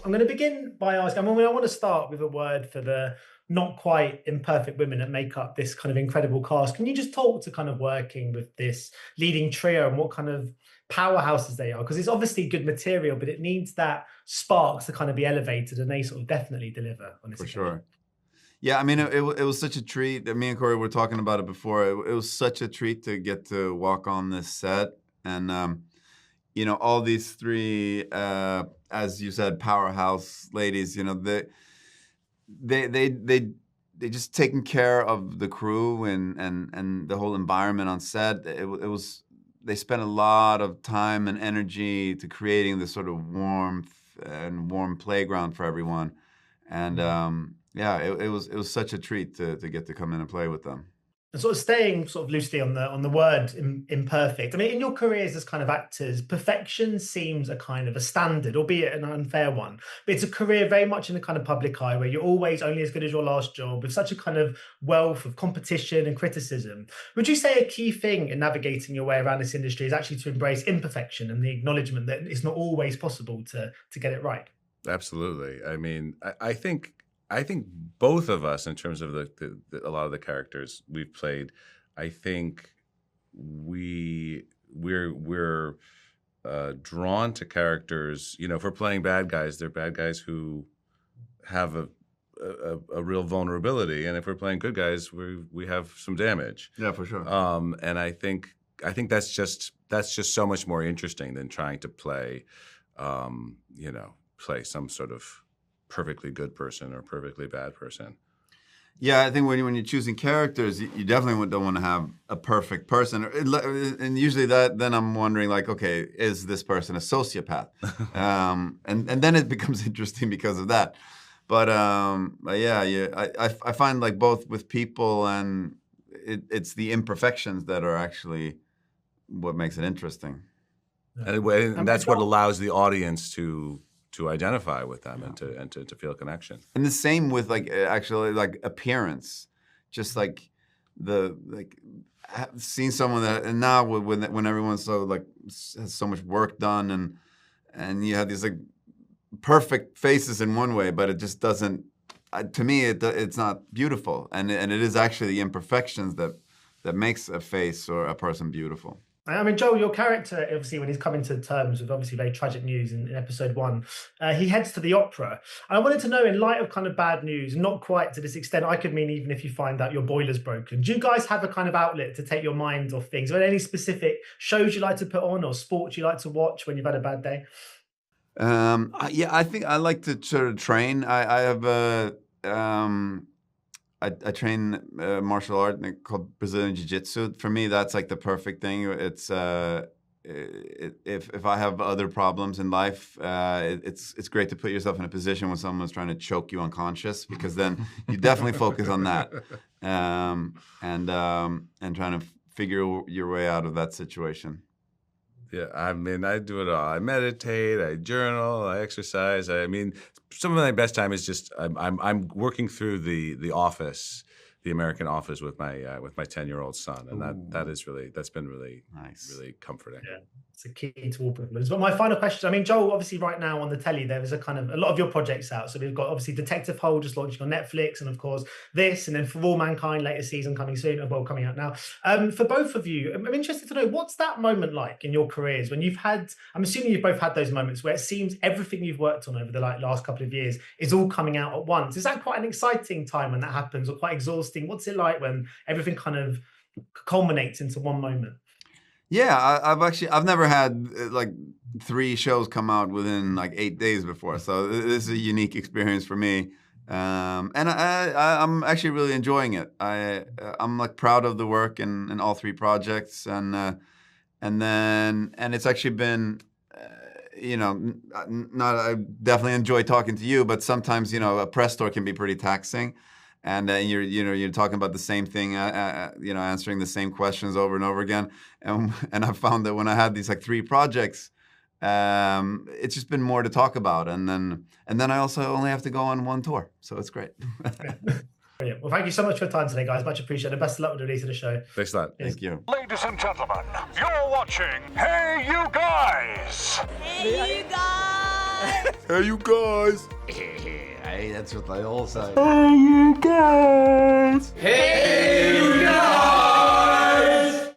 I'm going to begin by asking, I mean, I want to start with a word for the not quite imperfect women that make up this kind of incredible cast. Can you just talk to kind of working with this leading trio and what kind of powerhouses they are? Because it's obviously good material, but it needs that sparks to kind of be elevated, and they sort of definitely deliver on this For occasion. sure. Yeah, I mean, it was such a treat. Me and Corey were talking about it before. It was such a treat to get to walk on this set. And, all these three, as you said, powerhouse ladies, they just taking care of the crew and the whole environment on set. They spent a lot of time and energy to creating this sort of warm playground for everyone. And it was such a treat to get to come in and play with them. And sort of staying sort of loosely on the word imperfect. I mean, in your careers as kind of actors, perfection seems a kind of a standard, albeit an unfair one. But it's a career very much in the kind of public eye where you're always only as good as your last job, with such a kind of wealth of competition and criticism. Would you say a key thing in navigating your way around this industry is actually to embrace imperfection and the acknowledgement that it's not always possible to get it right? Absolutely. I mean, I think both of us, in terms of a lot of the characters we've played, I think we're drawn to characters. If we're playing bad guys, they're bad guys who have a real vulnerability, and if we're playing good guys, we have some damage. Yeah, for sure. And I think that's just so much more interesting than trying to play some sort of perfectly good person or perfectly bad person. Yeah, I think when you're choosing characters, you definitely don't want to have a perfect person. And usually then I'm wondering, like, okay, is this person a sociopath? And then it becomes interesting because of that. But I find, like, both with people and it's the imperfections that are actually what makes it interesting. And that's what allows the audience to identify with them and to feel a connection. And the same with, like, actually, like, appearance, just like seeing someone that, and now when everyone's so, like, has so much work done and you have these, like, perfect faces in one way, but it just doesn't. To me, it's not beautiful, and it is actually the imperfections that makes a face or a person beautiful. I mean, Joel, your character, obviously, when he's coming to terms with obviously very tragic news in episode 1, he heads to the opera. And I wanted to know, in light of kind of bad news, not quite to this extent, I could mean even if you find out your boiler's broken, do you guys have a kind of outlet to take your mind off things? Are there any specific shows you like to put on or sports you like to watch when you've had a bad day? I think I like to sort of train. I have I train martial art called Brazilian jiu-jitsu. For me, that's like the perfect thing. It's if I have other problems in life, it's great to put yourself in a position when someone's trying to choke you unconscious, because then you definitely focus on that and trying to figure your way out of that situation. Yeah, I mean, I do it all. I meditate, I journal, I exercise. I mean, some of my best time is just I'm working through the Office, the American Office with my 10-year-old son, and that's been really nice, really comforting. Yeah, it's a key to all problems. But my final question, I mean, Joel, obviously right now on the telly there is a lot of your projects out. So we've got obviously Detective Hole just launching on Netflix, and of course this, and then For All Mankind later season coming soon, coming out now. For both of you, I'm interested to know, what's that moment like in your careers when you've had, I'm assuming you've both had those moments where it seems everything you've worked on over the last couple of years is all coming out at once. Is that quite an exciting time when that happens, or quite exhausting? What's it like when everything kind of culminates into one moment? Yeah, I've never had like 3 shows come out within like 8 days before, so this is a unique experience for me, and I'm actually really enjoying it. I'm like proud of the work in all 3 projects, and it's actually been. I definitely enjoy talking to you, but sometimes a press tour can be pretty taxing. And you're talking about the same thing, answering the same questions over and over again. And I found that when I had these like 3 projects, it's just been more to talk about. And then I also only have to go on 1 tour, so it's great. Brilliant. Well, thank you so much for your time today, guys. Much appreciated. Best of luck with the release of the show. Thanks a lot. Thank you. Ladies and gentlemen, you're watching Hey You Guys. Hey, you guys! Hey, you guys. Hey, that's what they all say. Hey, you guys. Hey.